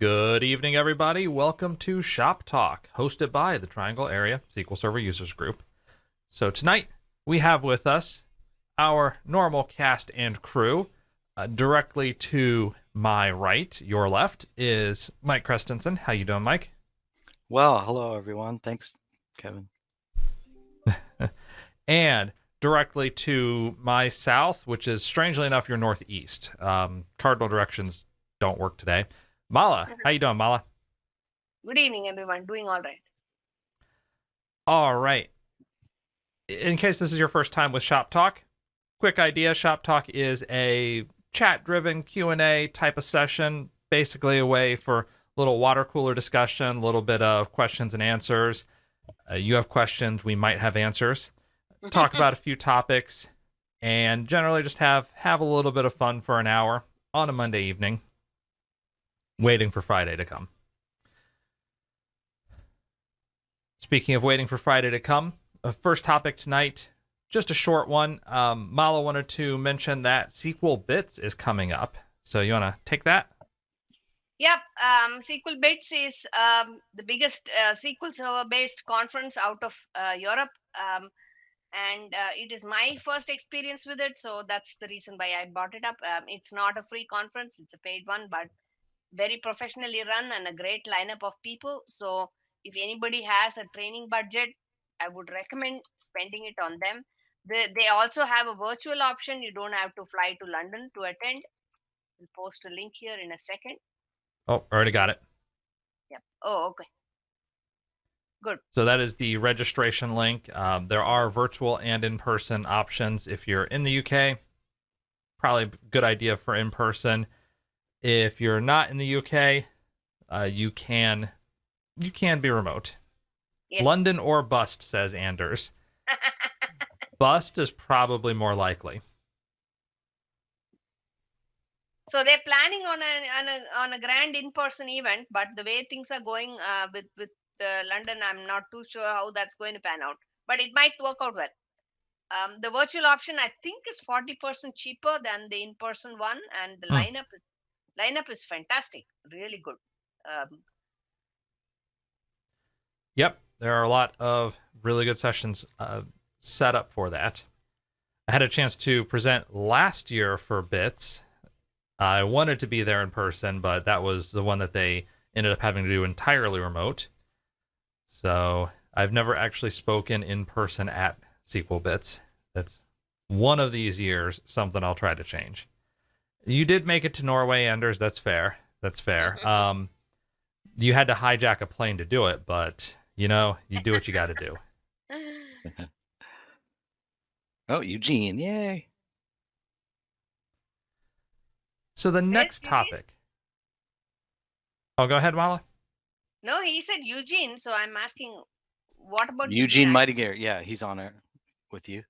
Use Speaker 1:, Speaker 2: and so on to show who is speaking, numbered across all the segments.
Speaker 1: Good evening, everybody. Welcome to Shop Talk, hosted by the Triangle Area SQL Server Users Group. So tonight, we have with us our normal cast and crew. Directly to my right, your left, is Mike Christensen. How you doing, Mike?
Speaker 2: Well, hello, everyone. Thanks, Kevin.
Speaker 1: And directly to my south, which is strangely enough your northeast. Cardinal directions don't work today. Mala, how you doing, Mala?
Speaker 3: Good evening, everyone. Doing all right.
Speaker 1: All right. In case this is your first time with Shop Talk, quick idea. Shop Talk is a chat-driven Q&A type of session, basically a way for a little water cooler discussion, a little bit of questions and answers. You have questions, we might have answers. Talk about a few topics, and generally just have a little bit of fun for an hour on a Monday evening, waiting for Friday to come. Speaking of waiting for Friday to come, first topic tonight, just a short one. Mala wanted to mention that SQL Bits is coming up. So you want to take that?
Speaker 3: Yep. SQL Bits is the biggest SQL Server-based conference out of Europe. And it is my first experience with it. So that's the reason why I brought it up. It's not a free conference. It's a paid one, but very professionally run and a great lineup of people. So if anybody has a training budget, I would recommend spending it on them. They also have a virtual option. You don't have to fly to London to attend. We'll post a link here in a second.
Speaker 1: Oh, already got it.
Speaker 3: Yep. Oh, okay. Good.
Speaker 1: So that is the registration link. There are virtual and in-person options. If you're in the UK, probably a good idea for in-person. If you're not in the UK, you can be remote.
Speaker 3: Yes.
Speaker 1: London or bust, says Anders. Bust is probably more likely.
Speaker 3: So they're planning on a grand in-person event, but the way things are going with London, I'm not too sure how that's going to pan out. But it might work out well. The virtual option, I think, is 40% cheaper than the in-person one, and the lineup is fantastic, really good.
Speaker 1: Yep, there are a lot of really good sessions set up for that. I had a chance to present last year for Bits. I wanted to be there in person, but that was the one that they ended up having to do entirely remote. So I've never actually spoken in person at SQL Bits. That's one of these years, something I'll try to change. You did make it to Norway, Anders. That's fair. That's fair. You had to hijack a plane to do it, but, you know, you do what you got to do.
Speaker 2: Oh, Eugene. Yay.
Speaker 1: So the next topic. Oh, go ahead, Mala.
Speaker 3: No, he said Eugene, so I'm asking, what about
Speaker 2: Eugene Mightiger? Yeah, he's on it with you.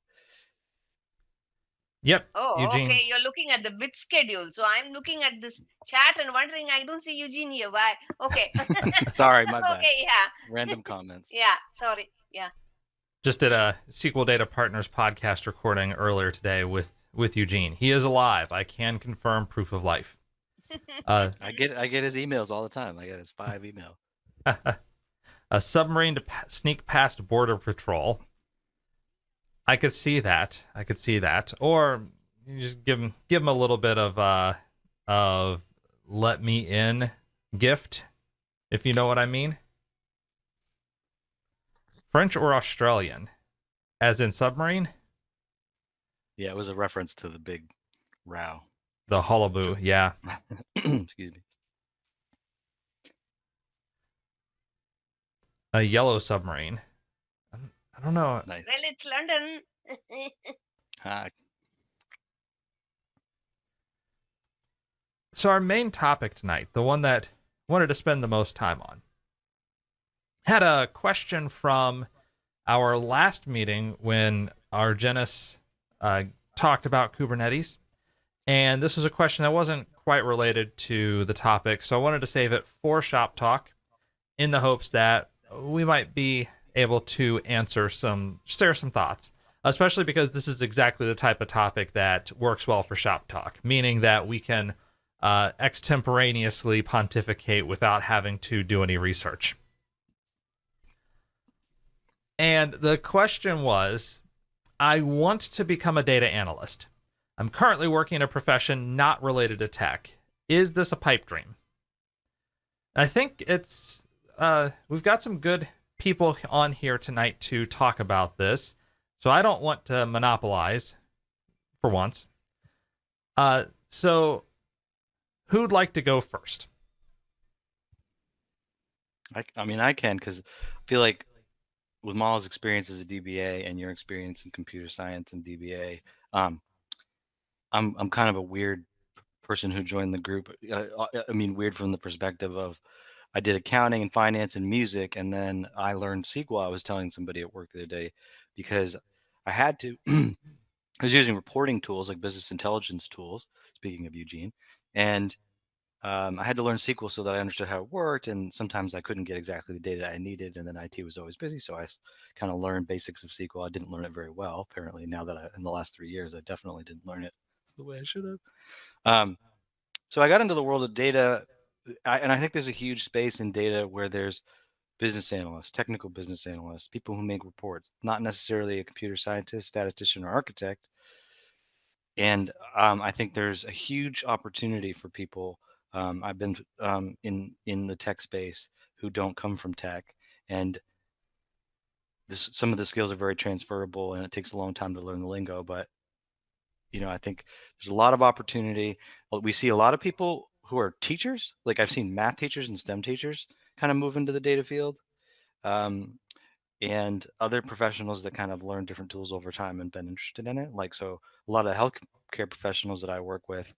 Speaker 1: Yep.
Speaker 3: Oh,
Speaker 1: Eugene's...
Speaker 3: okay. You're looking at the bit schedule. So I'm looking at this chat and wondering, I don't see Eugene here. Why? Okay.
Speaker 2: Sorry, my bad.
Speaker 3: Okay, yeah.
Speaker 2: Random comments.
Speaker 3: Yeah, sorry. Yeah.
Speaker 1: Just did a SQL Data Partners podcast recording earlier today with Eugene. He is alive. I can confirm proof of life.
Speaker 2: I get his emails all the time. I get his 5 email.
Speaker 1: A submarine to sneak past border patrol. I could see that. Or you just give him a little bit of let me in gift, if you know what I mean. French or Australian, as in submarine.
Speaker 2: Yeah, it was a reference to the big row.
Speaker 1: The hullabaloo, yeah.
Speaker 2: Excuse me.
Speaker 1: A yellow submarine. I don't know.
Speaker 2: Nice.
Speaker 3: Well, it's London.
Speaker 1: So our main topic tonight, the one that I wanted to spend the most time on, had a question from our last meeting when Argenis talked about Kubernetes. And this was a question that wasn't quite related to the topic, so I wanted to save it for Shop Talk in the hopes that we might be able to share some thoughts, especially because this is exactly the type of topic that works well for Shop Talk, meaning that we can extemporaneously pontificate without having to do any research. And the question was, I want to become a data analyst. I'm currently working in a profession not related to tech. Is this a pipe dream? I think it's we've got some good people on here tonight to talk about this, so I don't want to monopolize for once. So who'd like to go first?
Speaker 2: I mean, I can, because I feel like with Mala's experience as a DBA and your experience in computer science and DBA, I'm kind of a weird person who joined the group. I mean, weird from the perspective of I did accounting and finance and music, and then I learned SQL. I was telling somebody at work the other day because I had to. I was using reporting tools like business intelligence tools. Speaking of Eugene, and I had to learn SQL so that I understood how it worked. And sometimes I couldn't get exactly the data I needed, and then IT was always busy, so I kind of learned basics of SQL. I didn't learn it very well, apparently. Now that in the last 3 years, I definitely didn't learn it the way I should have. So I got into the world of data, and I think there's a huge space in data where there's business analysts, technical business analysts, people who make reports, not necessarily a computer scientist, statistician, or architect. And I think there's a huge opportunity for people. I've been in the tech space who don't come from tech, and some of the skills are very transferable, and it takes a long time to learn the lingo. But I think there's a lot of opportunity. We see a lot of people who are teachers. Like I've seen math teachers and STEM teachers kind of move into the data field. And other professionals that kind of learn different tools over time and been interested in it. Like, so a lot of healthcare professionals that I work with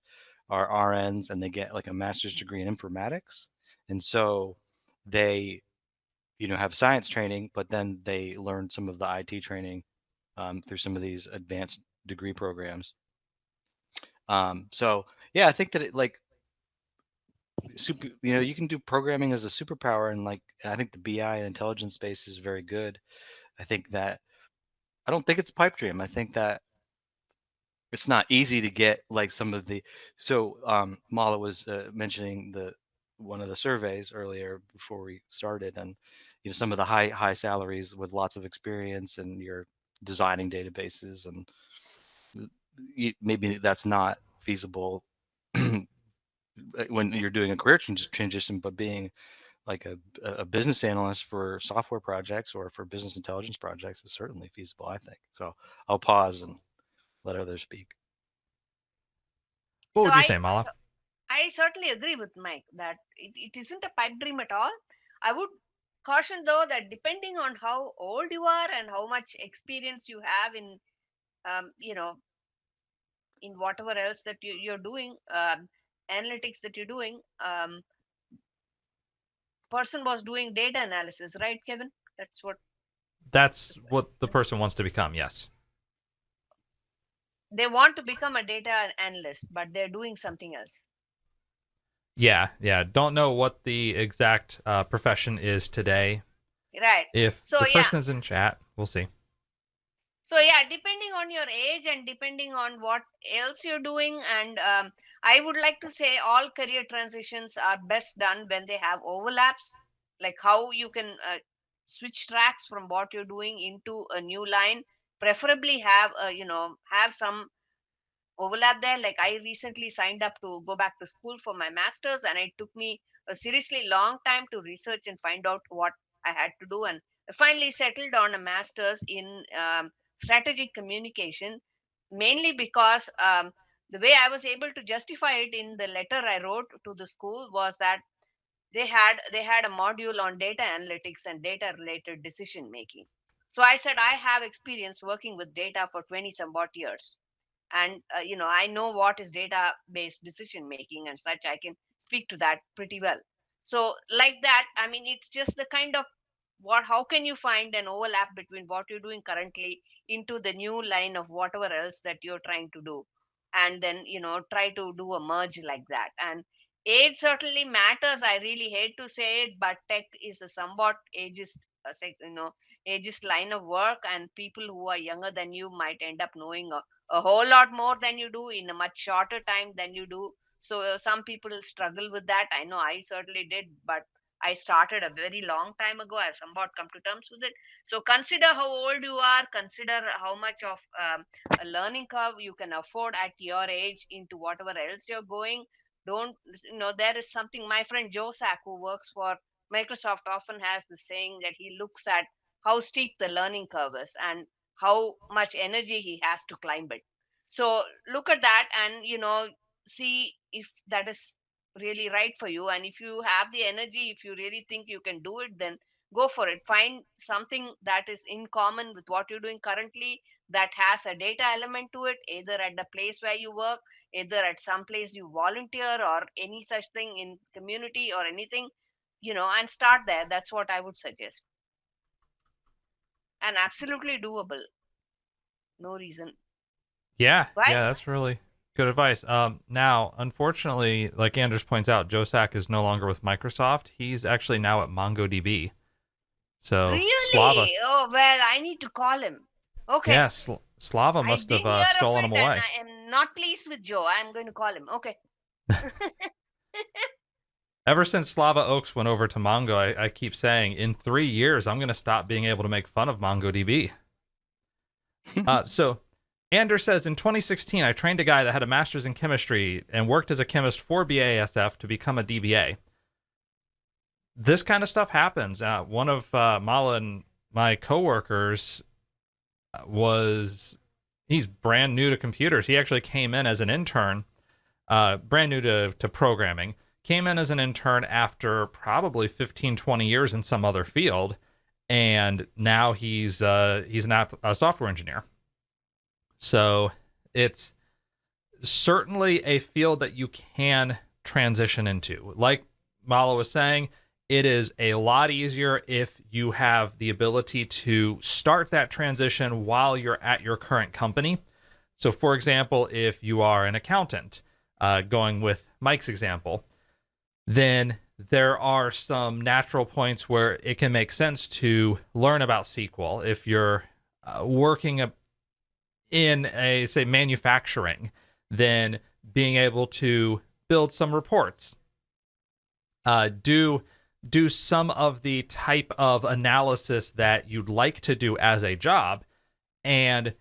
Speaker 2: are RNs, and they get like a master's degree in informatics. And so they, have science training, but then they learn some of the IT training through some of these advanced degree programs. So yeah, I think that it like super, you can do programming as a superpower, and I think the BI and intelligence space is very good. I think that I don't think it's a pipe dream. I think that it's not easy to get like some of the. So Mala was mentioning one of the surveys earlier before we started, and some of the high salaries with lots of experience, and you're designing databases, and maybe that's not feasible when you're doing a career transition, but being like a business analyst for software projects or for business intelligence projects is certainly feasible, I think. So I'll pause and let others speak.
Speaker 1: What
Speaker 3: So
Speaker 1: would you say, Mala?
Speaker 3: I certainly agree with Mike that it isn't a pipe dream at all. I would caution though that depending on how old you are and how much experience you have in um, you know in whatever else that you're doing, analytics that you're doing, person was doing data analysis, right, Kevin? That's what
Speaker 1: That's what the person wants to become, yes.
Speaker 3: they want to become, a data analyst, but they're doing something else.
Speaker 1: Yeah. Don't know what the exact profession is today.
Speaker 3: Right.
Speaker 1: If
Speaker 3: So
Speaker 1: the
Speaker 3: yeah.
Speaker 1: person is in chat, we'll see.
Speaker 3: So yeah, depending on your age and depending on what else you're doing, and I would like to say all career transitions are best done when they have overlaps, like how you can switch tracks from what you're doing into a new line. Preferably have have some overlap there. Like I recently signed up to go back to school for my masters, and it took me a seriously long time to research and find out what I had to do, and I finally settled on a masters in strategic communication, mainly because the way I was able to justify it in the letter I wrote to the school was that they had a module on data analytics and data related decision making. So I said I have experience working with data for 20 some odd years, and I know what is data based decision making and such. I can speak to that pretty well. So like that, I mean, it's just the kind of what how can you find an overlap between what you're doing currently into the new line of whatever else that you're trying to do, and then try to do a merge like that. And age certainly matters. I really hate to say it, but tech is a somewhat ageist ageist line of work, and people who are younger than you might end up knowing a whole lot more than you do in a much shorter time than you do. So some people struggle with that. I know I certainly did, but I started a very long time ago. I've somewhat come to terms with it. So consider how old you are, consider how much of a learning curve you can afford at your age into whatever else you're going. Don't, there is something, my friend Joe Sack, who works for Microsoft, often has the saying that he looks at how steep the learning curve is and how much energy he has to climb it. So look at that and, see if that is really right for you. And if you have the energy, if you really think you can do it, then go for it. Find something that is in common with what you're doing currently, that has a data element to it, either at the place where you work, either at some place you volunteer, or any such thing in community or anything, and start there. That's what I would suggest. And absolutely doable. No reason.
Speaker 1: Yeah,
Speaker 3: Right?
Speaker 1: yeah, that's really good advice. Now, unfortunately, like Anders points out, Joe Sack is no longer with Microsoft. He's actually now at MongoDB. So Slava,
Speaker 3: Really? Oh, well, I need to call him. Okay.
Speaker 1: yeah, Slava
Speaker 3: I
Speaker 1: must have
Speaker 3: didn't hear of
Speaker 1: stolen
Speaker 3: it
Speaker 1: him
Speaker 3: and
Speaker 1: away.
Speaker 3: I am not pleased with Joe. I'm going to call him. Okay.
Speaker 1: Ever since Slava Oaks went over to Mongo, I keep saying, in 3 years, I'm going to stop being able to make fun of MongoDB. So Anders says, in 2016, I trained a guy that had a master's in chemistry and worked as a chemist for BASF to become a DBA. This kind of stuff happens. One of Mala and my coworkers he's brand new to computers. He actually came in as an intern, brand new to programming, came in as an intern after probably 15, 20 years in some other field. And now he's a software engineer. So it's certainly a field that you can transition into. Like Mala was saying, it is a lot easier if you have the ability to start that transition while you're at your current company. So, for example, if you are an accountant, going with Mike's example, then there are some natural points where it can make sense to learn about SQL. If you're working in say, manufacturing, then being able to build some reports, do some of the type of analysis that you'd like to do as a job. And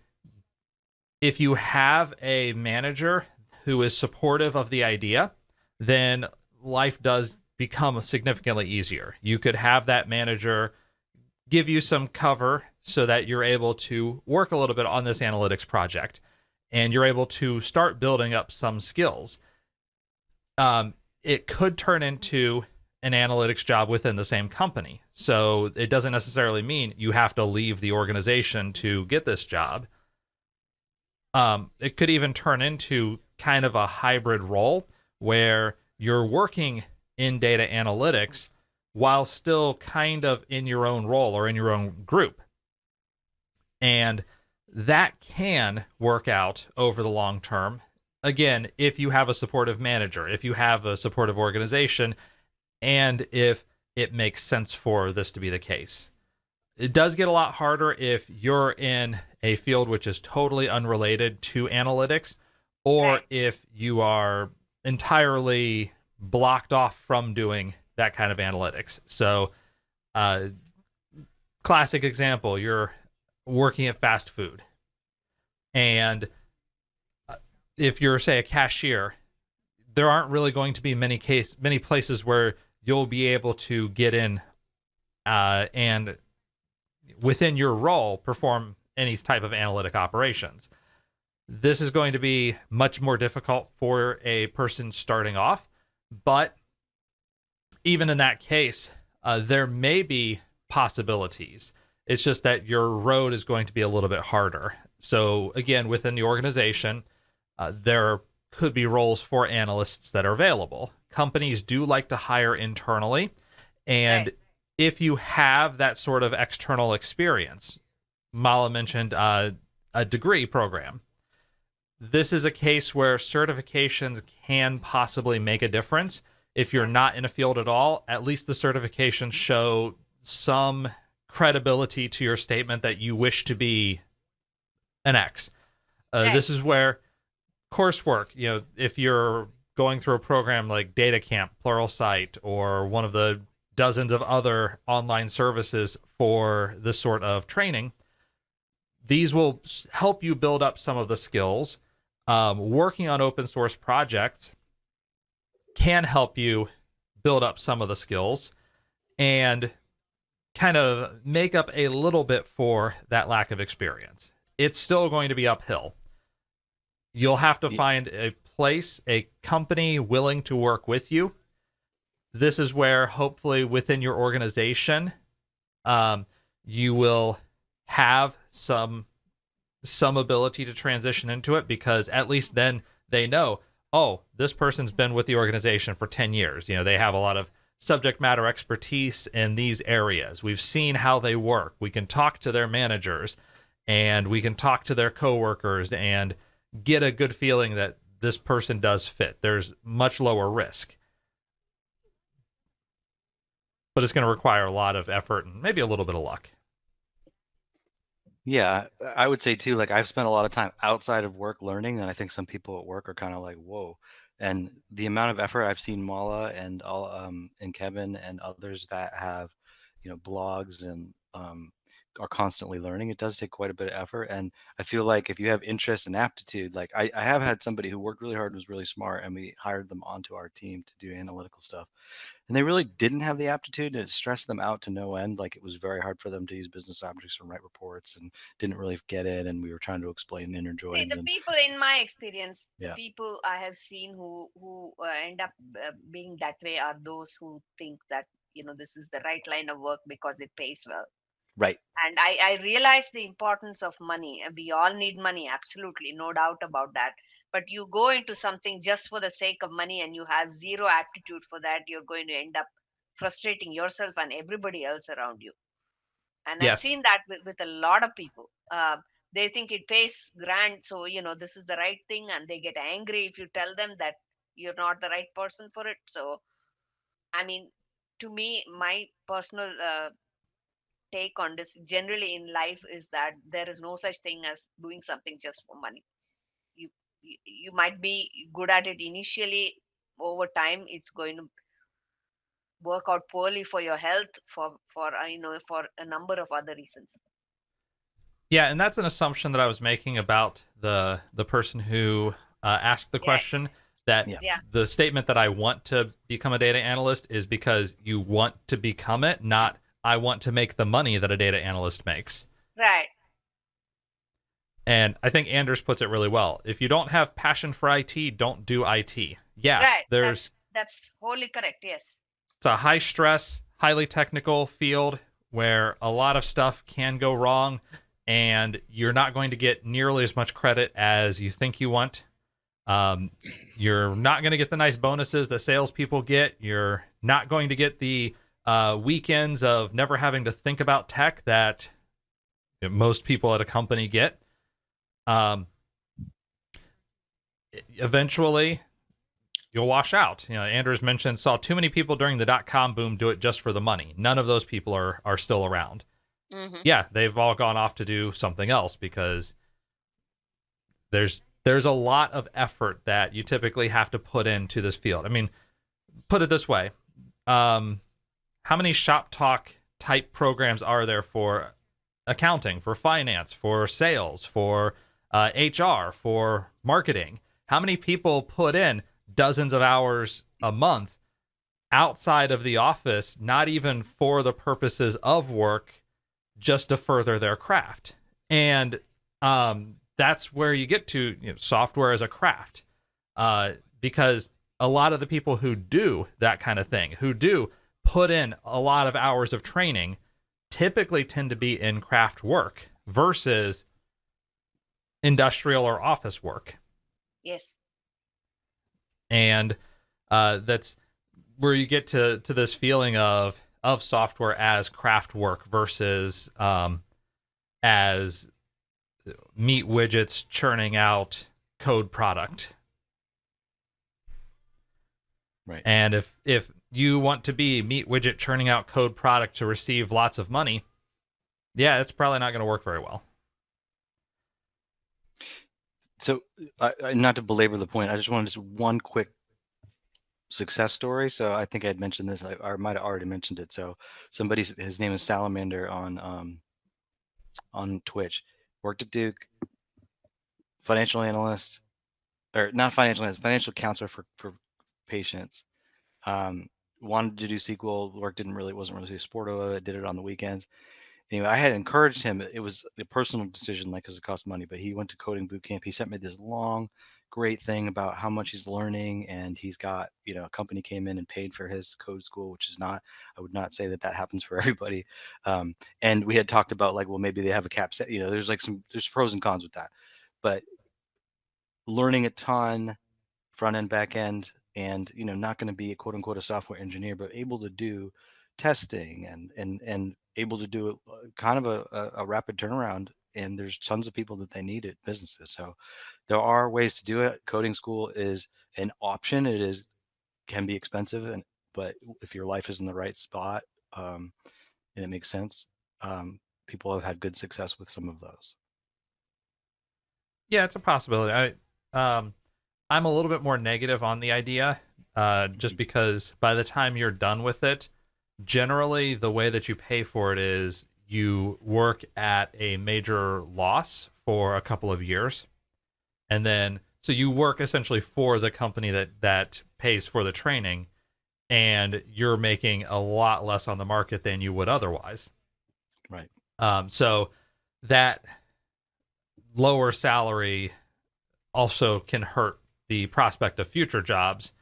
Speaker 1: if you have a manager who is supportive of the idea, then life does become significantly easier. You could have that manager give you some cover so that you're able to work a little bit on this analytics project and you're able to start building up some skills. It could turn into an analytics job within the same company. So it doesn't necessarily mean you have to leave the organization to get this job. It could even turn into kind of a hybrid role where you're working in data analytics while still kind of in your own role or in your own group. And that can work out over the long term. Again, if you have a supportive manager, if you have a supportive organization, and if it makes sense for this to be the case. It does get a lot harder if you're in a field which is totally unrelated to analytics, or
Speaker 3: Right.
Speaker 1: if you are entirely blocked off from doing that kind of analytics. So, classic example, you're working at fast food, and if you're, say, a cashier, there aren't really going to be many places where you'll be able to get in and within your role perform any type of analytic operations. This is going to be much more difficult for a person starting off, but even in that case, there may be possibilities. It's just that your road is going to be a little bit harder. So again, within the organization, there could be roles for analysts that are available. Companies do like to hire internally, and
Speaker 3: Right.
Speaker 1: if you have that sort of external experience, Mala mentioned a degree program. This is a case where certifications can possibly make a difference. If you're not in a field at all, at least the certifications show some credibility to your statement that you wish to be an X.
Speaker 3: Right.
Speaker 1: This is where coursework, if you're going through a program like Data Camp, Pluralsight, or one of the dozens of other online services for this sort of training, these will help you build up some of the skills. Working on open source projects can help you build up some of the skills and kind of make up a little bit for that lack of experience. It's still going to be uphill. You'll have to find a place, a company willing to work with you. This is where hopefully within your organization, you will have some ability to transition into it, because at least then they know, oh, this person's been with the organization for 10 years. You know, they have a lot of subject matter expertise in these areas. We've seen how they work. We can talk to their managers and we can talk to their coworkers and get a good feeling that this person does fit. There's much lower risk. But it's going to require a lot of effort and maybe a little bit of luck.
Speaker 2: Yeah, I would say too, like I've spent a lot of time outside of work learning, and I think some people at work are kind of like, whoa. And the amount of effort I've seen Mala and all and Kevin and others that have, blogs and are constantly learning, it does take quite a bit of effort. And I feel like if you have interest and aptitude, like I have had somebody who worked really hard, was really smart, and we hired them onto our team to do analytical stuff. And they really didn't have the aptitude, and it stressed them out to no end. Like it was very hard for them to use business objects and write reports, and didn't really get it. And we were trying to explain inner
Speaker 3: See,
Speaker 2: joins.
Speaker 3: the
Speaker 2: And
Speaker 3: people in my experience, the
Speaker 2: yeah,
Speaker 3: people I have seen who end up being that way are those who think that this is the right line of work because it pays well.
Speaker 2: right.
Speaker 3: And I realize the importance of money. And we all need money, absolutely, no doubt about that. But you go into something just for the sake of money and you have zero aptitude for that, you're going to end up frustrating yourself and everybody else around you. And I've
Speaker 1: Yes.
Speaker 3: seen that with a lot of people. They think it pays grand, so this is the right thing, and they get angry if you tell them that you're not the right person for it. So, I mean, to me, my personal take on this generally in life is that there is no such thing as doing something just for money. You, you you might be good at it initially. Over time it's going to work out poorly for your health, for a number of other reasons.
Speaker 1: Yeah, and that's an assumption that I was making about the person who asked the
Speaker 3: Yeah,
Speaker 1: question, that
Speaker 2: Yeah,
Speaker 3: yeah,
Speaker 1: the statement that I want to become a data analyst is because you want to become it, not I want to make the money that a data analyst makes.
Speaker 3: right,
Speaker 1: And I think Anders puts it really well. If you don't have passion for IT, don't do IT. Yeah,
Speaker 3: right.
Speaker 1: there's
Speaker 3: That's wholly correct. Yes.
Speaker 1: it's a high stress, highly technical field where a lot of stuff can go wrong, and you're not going to get nearly as much credit as you think you want. Um, you're not going to get the nice bonuses that salespeople get. You're not going to get the weekends of never having to think about tech that most people at a company get. Eventually, you'll wash out. Anders mentioned saw too many people during the .com boom do it just for the money. None of those people are still around.
Speaker 3: Hmm.
Speaker 1: Yeah, they've all gone off to do something else because there's a lot of effort that you typically have to put into this field. I mean, put it this way. How many shop talk type programs are there for accounting, for finance, for sales, for HR, for marketing? How many people put in dozens of hours a month outside of the office, not even for the purposes of work, just to further their craft? And that's where you get to software as a craft, because a lot of the people who do that kind of thing, who do put in a lot of hours of training, typically tend to be in craft work versus industrial or office work.
Speaker 3: Yes.
Speaker 1: And that's where you get to this feeling of software as craft work versus as meat widgets churning out code product.
Speaker 2: right.
Speaker 1: And if you want to be meat widget churning out code product to receive lots of money, yeah, it's probably not going to work very well.
Speaker 2: So, not to belabor the point, I just wanted just one quick success story. So I think I'd mentioned this. I might have already mentioned it. So his name is Salamander on Twitch. Worked at Duke, financial analyst, or not financial analyst, financial counselor for patients. Wanted to do SQL. Work wasn't really supportive of it. Did it on the weekends. Anyway, I had encouraged him. It was a personal decision, like, because it cost money, but he went to coding boot camp. He sent me this long, great thing about how much he's learning, and he's got, a company came in and paid for his code school, which is not, I would not say that happens for everybody. And we had talked about, like, well, maybe they have a cap set, there's pros and cons with that, but learning a ton, front end, back end, and not going to be a quote unquote a software engineer, but able to do testing and able to do kind of a rapid turnaround. And there's tons of people that they need at businesses. So there are ways to do it. Coding school is an option. Can be expensive, but if your life is in the right spot, and it makes sense, people have had good success with some of those.
Speaker 1: Yeah, it's a possibility. I'm a little bit more negative on the idea, just because by the time you're done with it, generally the way that you pay for it is you work at a major loss for a couple of years, and then so you work essentially for the company that pays for the training, and you're making a lot less on the market than you would otherwise.
Speaker 2: Right.
Speaker 1: So that lower salary also can hurt the prospect of future jobs,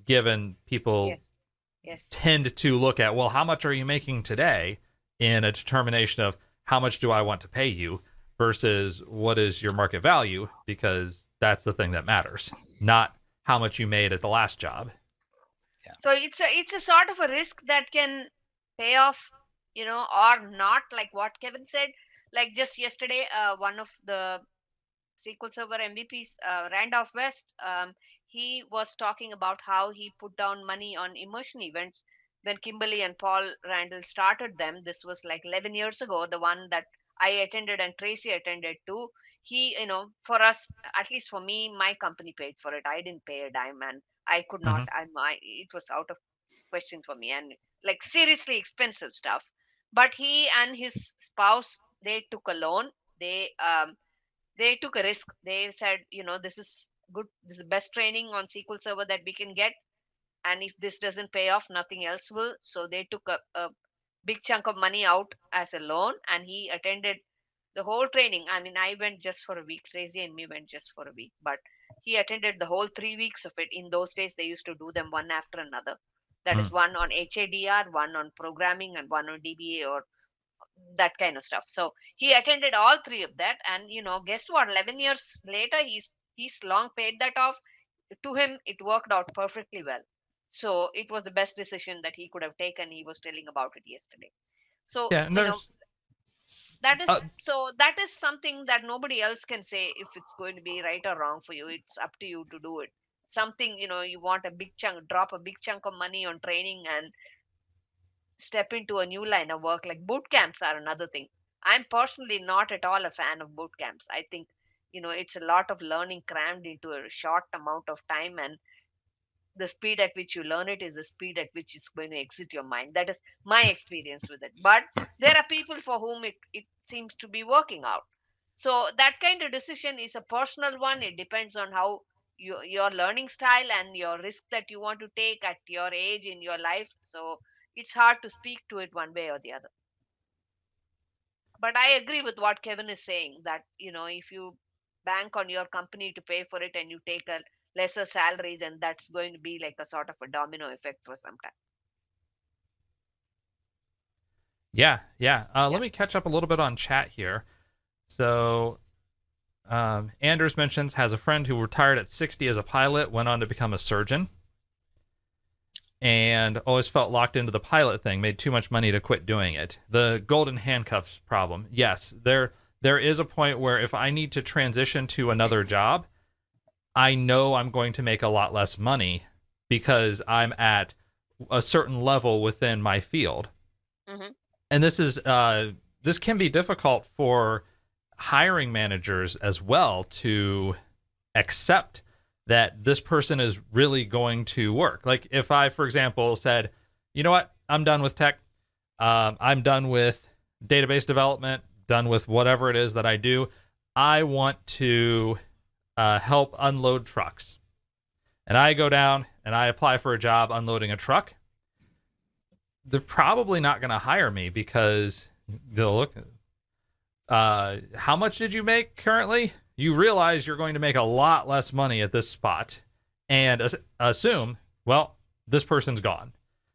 Speaker 1: given people
Speaker 3: Yes.
Speaker 1: tend to look at, well, how much are you making today in a determination of how much do I want to pay you versus what is your market value, because that's the thing that matters, not how much you made at the last job.
Speaker 2: Yeah.
Speaker 3: So it's a sort of a risk that can pay off, or not, like what Kevin said. Like just yesterday, one of the SQL Server MVPs, Randolph West, he was talking about how he put down money on immersion events when Kimberly and Paul Randall started them. This was like 11 years ago, the one that I attended and Tracy attended too. He, for us, at least for me, my company paid for it. I didn't pay a dime, and I could not.
Speaker 1: Mm-hmm.
Speaker 3: It was out of question for me, and like seriously expensive stuff. But he and his spouse, they took a loan. They took a risk. They said, this is good. This is the best training on SQL Server that we can get. And if this doesn't pay off, nothing else will. So they took a big chunk of money out as a loan, and he attended the whole training. I mean, I went just for a week. Tracy and me went just for a week, but he attended the whole 3 weeks of it. In those days, they used to do them one after another. That is one on HADR, one on programming, and one on DBA or that kind of stuff. So he attended all three of that, and guess what? 11 years later, he's long paid that off. To him, it worked out perfectly well. So it was the best decision that he could have taken. He was telling about it yesterday. So
Speaker 1: Yeah, and there's
Speaker 3: that is something that nobody else can say if it's going to be right or wrong for you. It's up to you to do it. Something, you want a big chunk, drop a big chunk of money on training and step into a new line of work. Like boot camps are another thing. I'm personally not at all a fan of boot camps. I think it's a lot of learning crammed into a short amount of time, and the speed at which you learn it is the speed at which it's going to exit your mind. That is my experience with it. But there are people for whom it seems to be working out. So that kind of decision is a personal one. It depends on how your learning style and your risk that you want to take at your age in your life. So it's hard to speak to it one way or the other. But I agree with what Kevin is saying, that if you bank on your company to pay for it and you take a lesser salary, then that's going to be like a sort of a domino effect for some time.
Speaker 1: Yeah.
Speaker 3: Yeah.
Speaker 1: Let me catch up a little bit on chat here. So Anders mentions has a friend who retired at 60 as a pilot, went on to become a surgeon, and always felt locked into the pilot thing, made too much money to quit doing it. The golden handcuffs problem. Yes, there is a point where if I need to transition to another job, I know I'm going to make a lot less money because I'm at a certain level within my field.
Speaker 3: Mm-hmm.
Speaker 1: And this can be difficult for hiring managers as well to accept that this person is really going to work. Like if I, for example, said, you know what, I'm done with tech. I'm done with database development, done with whatever it is that I do. I want to help unload trucks. And I go down and I apply for a job unloading a truck. They're probably not going to hire me because they'll look, how much did you make currently? You realize you're going to make a lot less money at this spot and assume, well, this person's gone.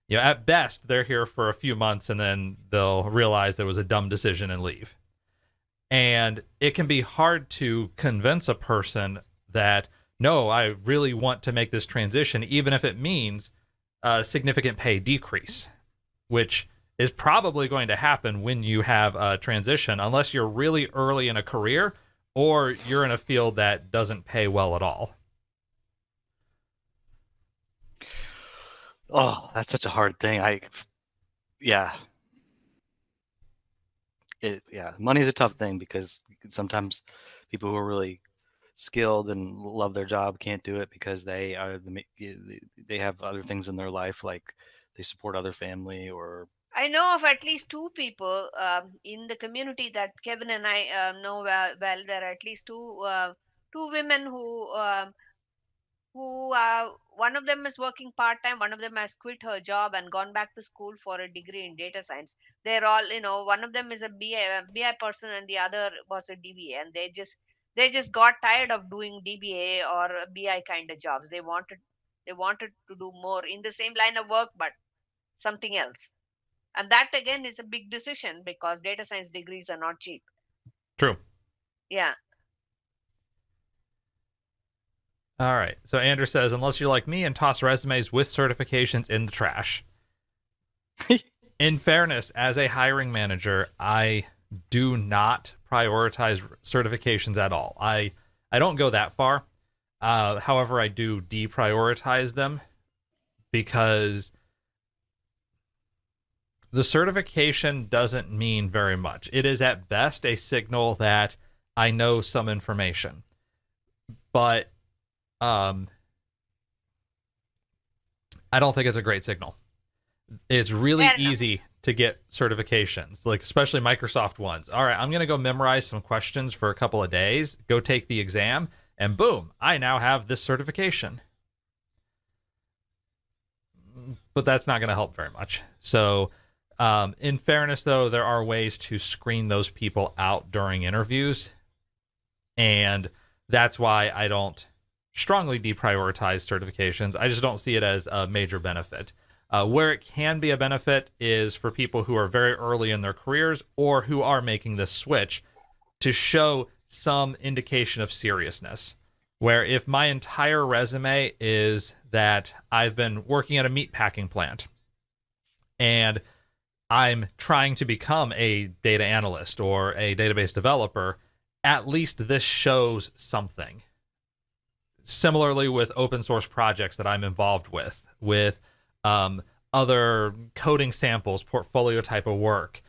Speaker 1: You know, at best, they're here for a few months and then they'll realize there was a dumb decision and leave. And it can be hard to convince a person that, no, I really want to make this transition, even if it means a significant pay decrease, which is probably going to happen when you have a transition, unless you're really early in a career or you're in a field that doesn't pay well at all.
Speaker 2: Oh, that's such a hard thing. Money is a tough thing because sometimes people who are really skilled and love their job can't do it because they have other things in their life, like they support other family or.
Speaker 3: I know of at least two people in the community that Kevin and I know well. There are at least two women who one of them is working part time, one of them has quit her job and gone back to school for a degree in data science. They're all, one of them is a BI person and the other was a DBA, and they just got tired of doing DBA or BI kind of jobs. They wanted to do more in the same line of work but something else. And that again is a big decision because data science degrees are not cheap.
Speaker 1: True.
Speaker 3: Yeah.
Speaker 1: All right. So Andrew says, unless you're like me and toss resumes with certifications in the trash. In fairness, as a hiring manager, I do not prioritize certifications at all. I don't go that far. However, I do deprioritize them because the certification doesn't mean very much. It is at best a signal that I know some information. But I don't think it's a great signal. It's really easy to get certifications, like especially Microsoft ones. All right, I'm going to go memorize some questions for a couple of days, go take the exam, and boom, I now have this certification. But that's not going to help very much. So, in fairness, though, there are ways to screen those people out during interviews. And that's why I don't strongly deprioritize certifications. I just don't see it as a major benefit. Where it can be a benefit is for people who are very early in their careers or who are making this switch to show some indication of seriousness. Where if my entire resume is that I've been working at a meat packing plant and I'm trying to become a data analyst or a database developer, at least this shows something. Similarly with open source projects that I'm involved with other coding samples, portfolio type of work,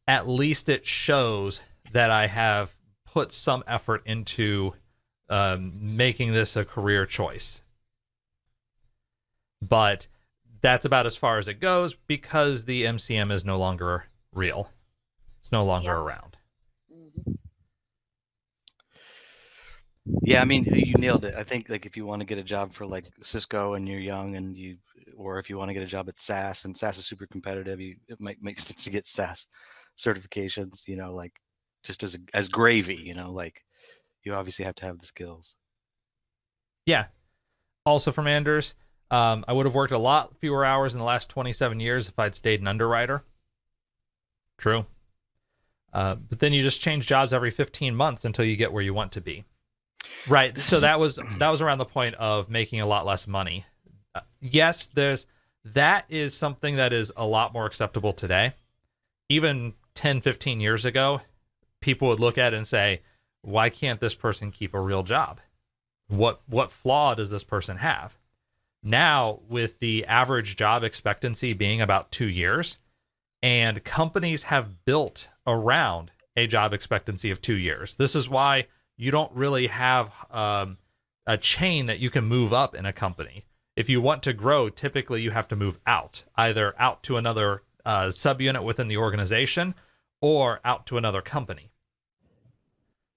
Speaker 1: at least it shows that I have put some effort into making this a career choice. But that's about as far as it goes because the MCM is no longer real. It's no longer around.
Speaker 3: Mm-hmm.
Speaker 2: Yeah, I mean, you nailed it. I think like if you want to get a job for like Cisco and you're young and or if you want to get a job at SAS and SAS is super competitive, it might make sense to get SAS certifications, like just as gravy, like you obviously have to have the skills.
Speaker 1: Yeah. Also from Anders, I would have worked a lot fewer hours in the last 27 years if I'd stayed an underwriter. True. But then you just change jobs every 15 months until you get where you want to be. Right. So that was around the point of making a lot less money. Yes, that is something that is a lot more acceptable today. Even 10, 15 years ago, people would look at it and say, why can't this person keep a real job? What flaw does this person have? Now, with the average job expectancy being about 2 years, and companies have built around a job expectancy of 2 years. This is why you don't really have a chain that you can move up in a company. If you want to grow, typically you have to move out, either out to another subunit within the organization or out to another company.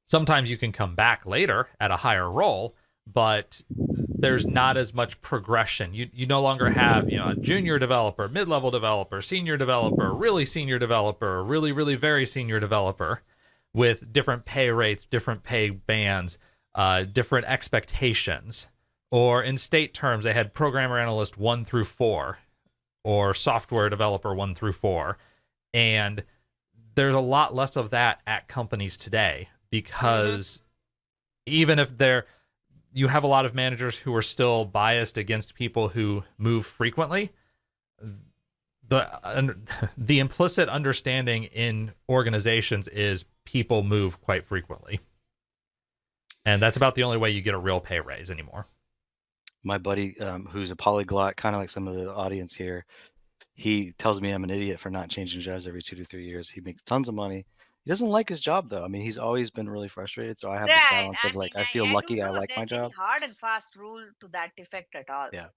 Speaker 1: Sometimes you can come back later at a higher role, but there's not as much progression. You no longer have, a junior developer, mid-level developer, senior developer, really senior developer, really, really very senior developer with different pay rates, different pay bands, different expectations. Or in state terms, they had programmer analyst 1 through 4 or software developer 1 through 4. And there's a lot less of that at companies today because even if you have a lot of managers who are still biased against people who move frequently, the implicit understanding in organizations is people move quite frequently. And that's about the only way you get a real pay raise anymore.
Speaker 2: My buddy, who's a polyglot, kind of like some of the audience here, he tells me I'm an idiot for not changing jobs every 2 to 3 years. He makes tons of money. He doesn't like his job though. I mean, he's always been really frustrated. So I have this
Speaker 3: Right.
Speaker 2: balance of like, I
Speaker 3: I,
Speaker 2: feel
Speaker 3: I don't
Speaker 2: lucky I
Speaker 3: know if
Speaker 2: like my
Speaker 3: there's any
Speaker 2: job.
Speaker 3: hard and fast rule to that effect at all.
Speaker 2: Yeah.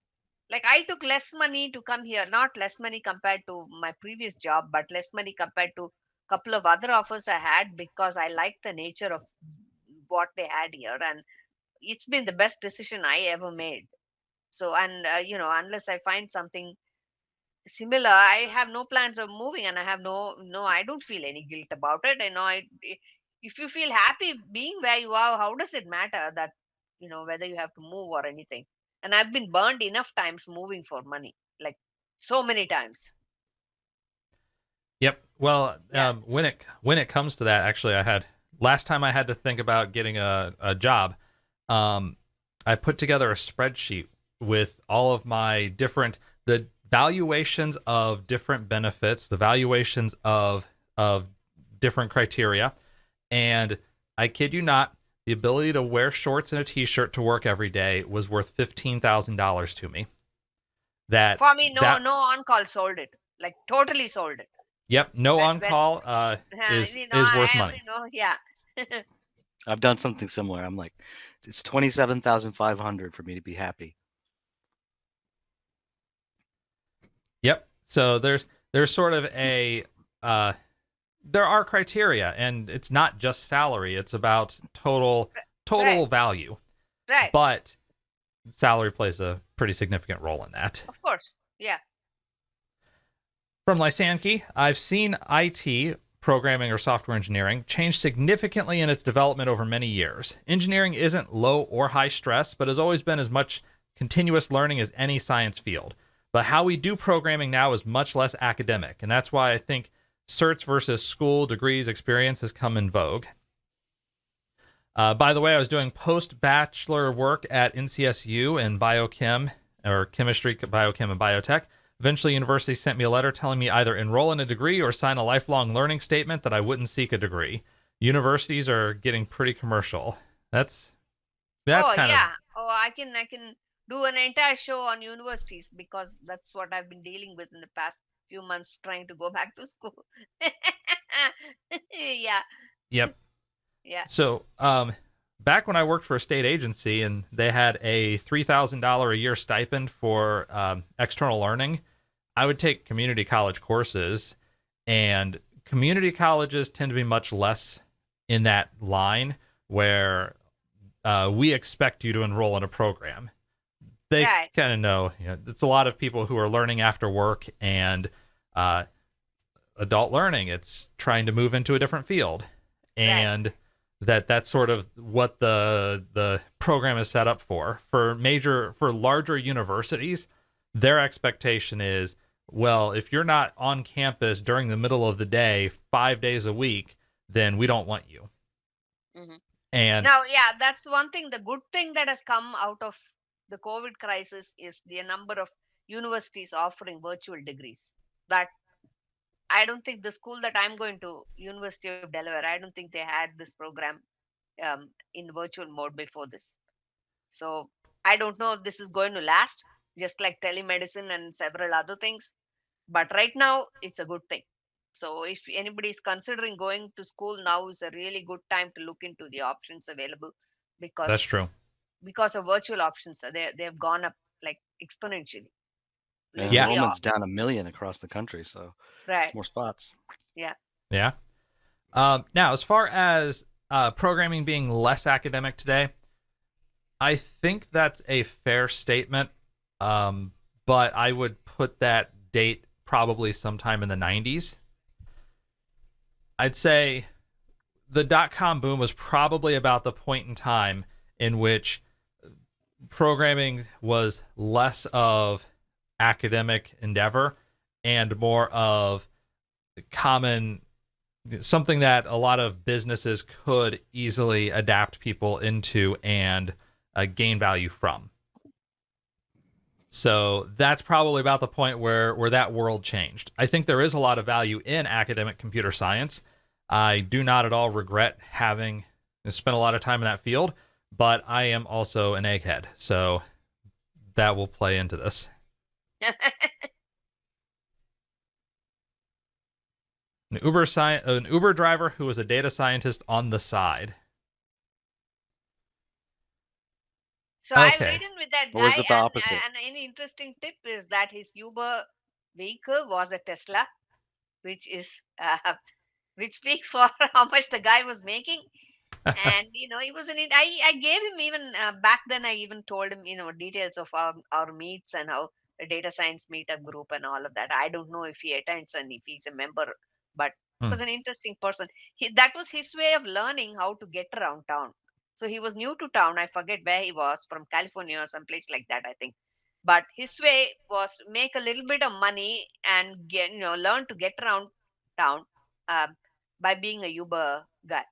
Speaker 3: Like I took less money to come here, not less money compared to my previous job, but less money compared to a couple of other offers I had because I liked the nature of what they had here, and it's been the best decision I ever made. So, and unless I find something similar, I have no plans of moving, and I have no, I don't feel any guilt about it. If you feel happy being where you are, how does it matter that whether you have to move or anything? And I've been burned enough times moving for money, like so many times.
Speaker 1: Yep. Well,
Speaker 3: Yeah.
Speaker 1: when it comes to that, actually, last time I had to think about getting a job. I put together a spreadsheet with all of my the valuations of different benefits, the valuations of different criteria, and I kid you not, the ability to wear shorts and a t-shirt to work every day was worth $15,000 to me.
Speaker 3: For me, no on call sold it, like totally sold it.
Speaker 1: Yep, no
Speaker 3: When,
Speaker 1: on call is worth money.
Speaker 3: Yeah.
Speaker 2: I've done something similar. I'm like, it's 27,500 for me to be happy.
Speaker 1: Yep. So there's sort of a there are criteria, and it's not just salary. It's about total
Speaker 3: Right.
Speaker 1: value.
Speaker 3: Right.
Speaker 1: But salary plays a pretty significant role in that.
Speaker 3: Of course. Yeah.
Speaker 1: From Lysanki, I've seen IT, programming or software engineering, change significantly in its development over many years. Engineering isn't low or high stress, but has always been as much continuous learning as any science field. But how we do programming now is much less academic, and that's why I think certs versus school degrees experience has come in vogue. By the way, I was doing post-bachelor work at NCSU in biochem, or chemistry, biochem, and biotech. Eventually, university sent me a letter telling me either enroll in a degree or sign a lifelong learning statement that I wouldn't seek a degree. Universities are getting pretty commercial. That's
Speaker 3: Oh
Speaker 1: kind
Speaker 3: yeah. Oh, I can do an entire show on universities because that's what I've been dealing with in the past few months, trying to go back to school. Yeah.
Speaker 1: Yep.
Speaker 3: Yeah.
Speaker 1: So, back when I worked for a state agency and they had a $3,000 a year stipend for external learning, I would take community college courses, and community colleges tend to be much less in that line where we expect you to enroll in a program. They
Speaker 3: Right.
Speaker 1: kind of know, it's a lot of people who are learning after work and adult learning. It's trying to move into a different field. And that's sort of what the program is set up for. For larger universities, their expectation is, well, if you're not on campus during the middle of the day 5 days a week, then we don't want you.
Speaker 3: Mm-hmm.
Speaker 1: And
Speaker 3: now, yeah, that's one thing. The good thing that has come out of the COVID crisis is the number of universities offering virtual degrees. That I don't think the school that I'm going to, University of Delaware, I don't think they had this program in virtual mode before this. So I don't know if this is going to last, just like telemedicine and several other things. But right now, it's a good thing. So if anybody is considering going to school, now is a really good time to look into the options available,
Speaker 1: that's
Speaker 3: because
Speaker 1: true.
Speaker 3: because of virtual options. They've gone up like exponentially.
Speaker 2: And
Speaker 1: Yeah.
Speaker 3: Literally,
Speaker 2: enrollment's down 1 million across the country, so
Speaker 3: right.
Speaker 2: more spots.
Speaker 3: Yeah.
Speaker 1: Yeah. Now, as far as programming being less academic today, I think that's a fair statement. But I would put that date probably sometime in the 90s. I'd say the dot-com boom was probably about the point in time in which programming was less of academic endeavor and more of common, something that a lot of businesses could easily adapt people into and gain value from. So that's probably about the point where that world changed. I think there is a lot of value in academic computer science. I do not at all regret having spent a lot of time in that field, but I am also an egghead, so that will play into this. An Uber driver who was a data scientist on the side.
Speaker 3: So I've
Speaker 1: Okay.
Speaker 3: ridden with that
Speaker 2: Or is
Speaker 3: guy,
Speaker 2: it the opposite?
Speaker 3: and an interesting tip is that his Uber vehicle was a Tesla, which is which speaks for how much the guy was making. And he was in it. I gave him even back then. I even told him details of our meets and how the data science meetup group and all of that. I don't know if he attends and if he's a member, but he
Speaker 1: Hmm.
Speaker 3: was an interesting person. That was his way of learning how to get around town. So he was new to town. I forget where he was, from California or someplace like that, I think. But his way was to make a little bit of money and learn to get around town um, by being a Uber guy.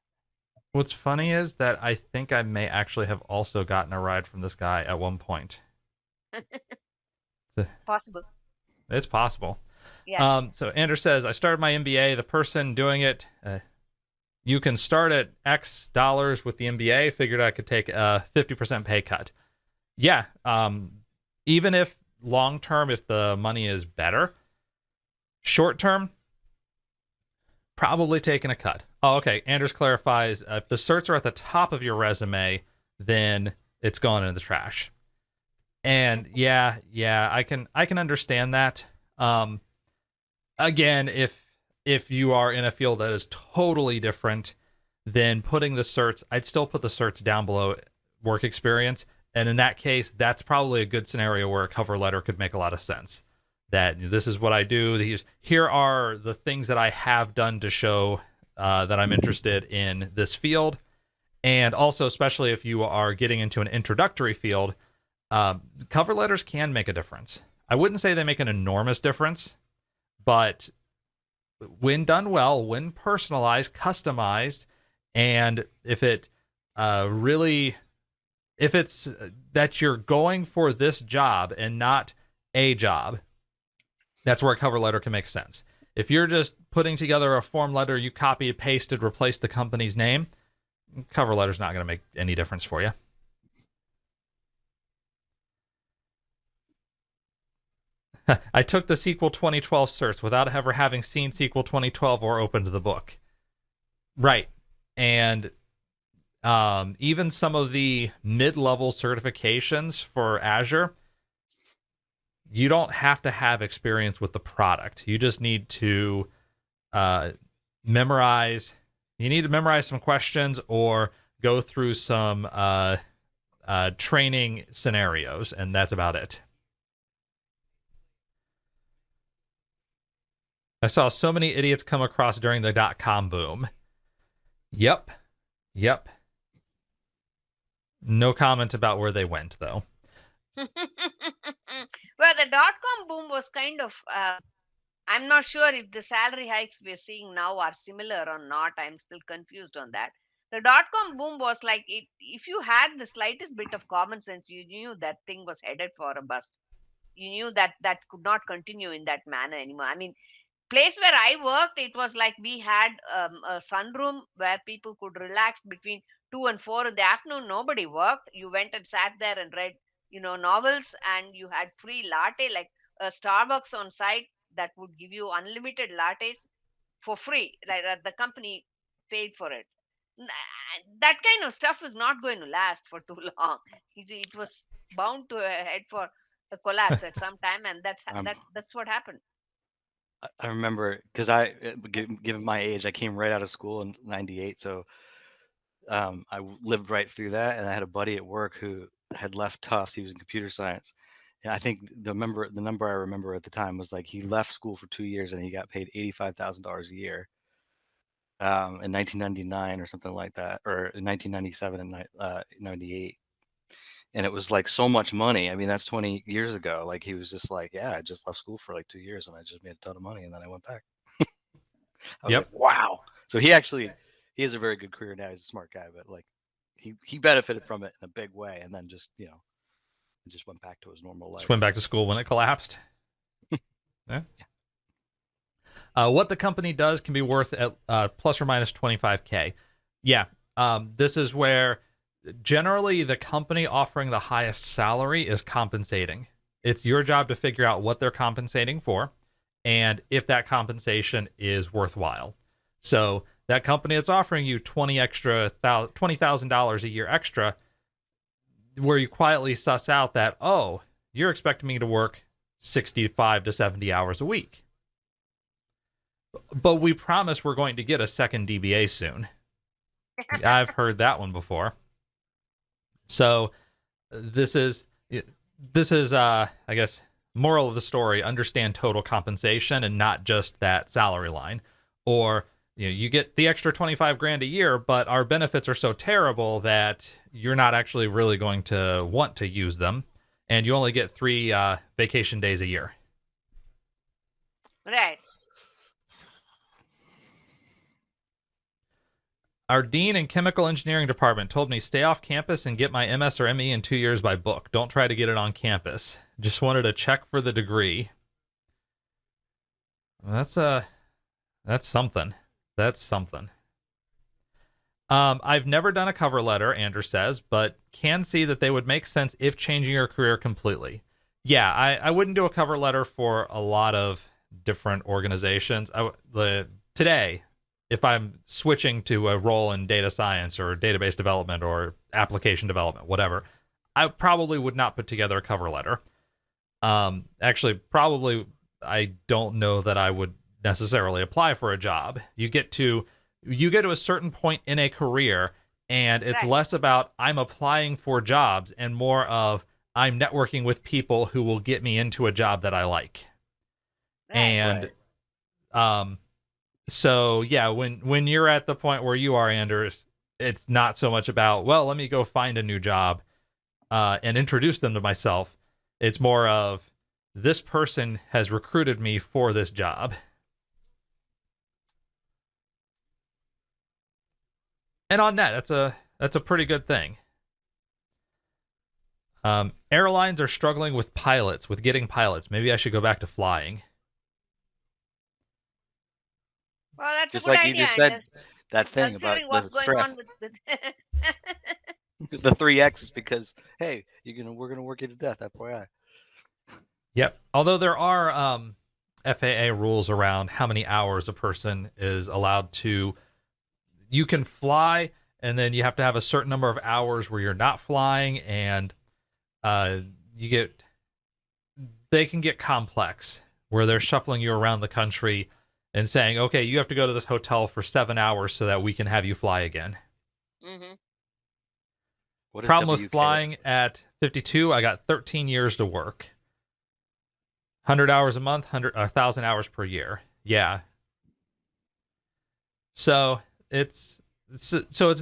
Speaker 1: What's funny is that I think I may actually have also gotten a ride from this guy at one point.
Speaker 3: Possible.
Speaker 1: It's possible.
Speaker 3: Yeah.
Speaker 1: So Andrew says, I started my MBA. The person doing it, you can start at X dollars with the MBA. Figured I could take a 50% pay cut. Yeah. Even if long term, if the money is better, short term, probably taking a cut. Oh, okay. Anders clarifies, if the certs are at the top of your resume, then it's going in the trash. And yeah, I can understand that. Again, if you are in a field that is totally different, then putting the certs, I'd still put the certs down below work experience. And in that case, that's probably a good scenario where a cover letter could make a lot of sense. That this is what I do. Here are the things that I have done to show that I'm interested in this field. And also, especially if you are getting into an introductory field, cover letters can make a difference. I wouldn't say they make an enormous difference, but when done well, when personalized, customized, and if it if it's that you're going for this job and not a job, that's where a cover letter can make sense. If you're just putting together a form letter, you copied, pasted, replaced the company's name, cover letter's not going to make any difference for you. I took the SQL 2012 certs without ever having seen SQL 2012 or opened the book. Right. And even some of the mid-level certifications for Azure, you don't have to have experience with the product. You just need to memorize. You need to memorize some questions or go through some training scenarios, and that's about it. I saw so many idiots come across during the .com boom. Yep. No comment about where they went, though.
Speaker 3: Well, the dot-com boom was kind of. I'm not sure if the salary hikes we're seeing now are similar or not. I'm still confused on that. The dot-com boom was like it. If you had the slightest bit of common sense, you knew that thing was headed for a bust. You knew that that could not continue in that manner anymore. I mean, place where I worked, it was like we had a sunroom where people could relax between 2 and 4 in the afternoon. Nobody worked. You went and sat there and read, novels, and you had free latte, like a Starbucks on site that would give you unlimited lattes for free. Like that, the company paid for it. That kind of stuff is not going to last for too long. It was bound to head for a collapse at some time, and
Speaker 2: Um,
Speaker 3: that's what happened.
Speaker 2: I remember because given my age, I came right out of school in '98, so lived right through that, and I had a buddy at work who had left Tufts. He was in computer science, and I think the number I remember at the time was like he left school for 2 years and he got paid $85,000 a year in 1999 or something like that, or in 1997 and 98. And it was like so much money. I mean, that's 20 years ago. Like he was just like, yeah, I just left school for like 2 years and I just made a ton of money and then I went back. I was
Speaker 1: Yep.
Speaker 2: like, wow. So he has a very good career now. He's a smart guy, but like he benefited from it in a big way, and then just just went back to his normal life.
Speaker 1: Just went back to school when it collapsed. Yeah. What the company does can be worth at plus or minus 25K. Yeah. This is where generally the company offering the highest salary is compensating. It's your job to figure out what they're compensating for and if that compensation is worthwhile. So that company that's offering you $20,000 a year extra, where you quietly suss out that, oh, you're expecting me to work 65 to 70 hours a week. But we promise we're going to get a second DBA soon. I've heard that one before. So this is I guess moral of the story, understand total compensation and not just that salary line. Or you get the extra 25 grand a year, but our benefits are so terrible that you're not actually really going to want to use them, and you only get 3 vacation days a year.
Speaker 3: Right.
Speaker 1: Our dean and chemical engineering department told me stay off campus and get my MS or ME in 2 years by book. Don't try to get it on campus. Just wanted to check for the degree. That's something. That's something. I've never done a cover letter, Andrew says, but can see that they would make sense if changing your career completely. Yeah, I wouldn't do a cover letter for a lot of different organizations. Today, if I'm switching to a role in data science or database development or application development, whatever, I probably would not put together a cover letter. Actually, probably I don't know that I would necessarily apply for a job. You get to a certain point in a career, and it's
Speaker 3: Right.
Speaker 1: less about I'm applying for jobs and more of I'm networking with people who will get me into a job that I like.
Speaker 3: Right.
Speaker 1: And so yeah, when you're at the point where you are, Anders, it's not so much about, well, let me go find a new job and introduce them to myself. It's more of this person has recruited me for this job. And on net, that's a pretty good thing. Airlines are struggling with getting pilots. Maybe I should go back to flying.
Speaker 3: Well, that's
Speaker 2: Just
Speaker 3: a good
Speaker 2: like
Speaker 3: idea.
Speaker 2: you just said, that thing about
Speaker 3: Considering
Speaker 2: the
Speaker 3: what's going on
Speaker 2: stress,
Speaker 3: with
Speaker 2: the 3X is because hey, we're gonna work you to death, FYI.
Speaker 1: Yep. Although there are FAA rules around how many hours a person is allowed to. You can fly, and then you have to have a certain number of hours where you're not flying, and they can get complex where they're shuffling you around the country and saying, okay, you have to go to this hotel for 7 hours so that we can have you fly again.
Speaker 3: Mm-hmm.
Speaker 2: What is
Speaker 1: Problem with
Speaker 2: WK?
Speaker 1: flying at 52, I got 13 years to work. 100 hours a month, 1,000 hours per year. Yeah. So it's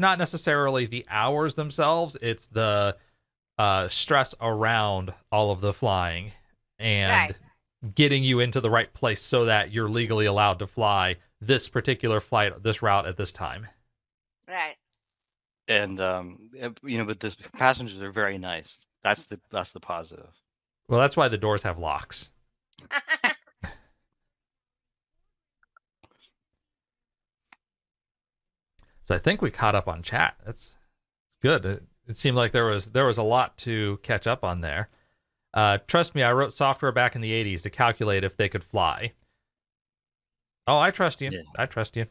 Speaker 1: not necessarily the hours themselves, it's the stress around all of the flying and
Speaker 3: Right.
Speaker 1: getting you into the right place so that you're legally allowed to fly this particular flight, this route at this time.
Speaker 3: Right.
Speaker 2: And but the passengers are very nice. That's the positive.
Speaker 1: Well, that's why the doors have locks. So I think we caught up on chat. That's good. It seemed like there was a lot to catch up on there. Trust me, I wrote software back in the 80s to calculate if they could fly. Oh, I trust you.
Speaker 2: Yeah.
Speaker 1: I trust you.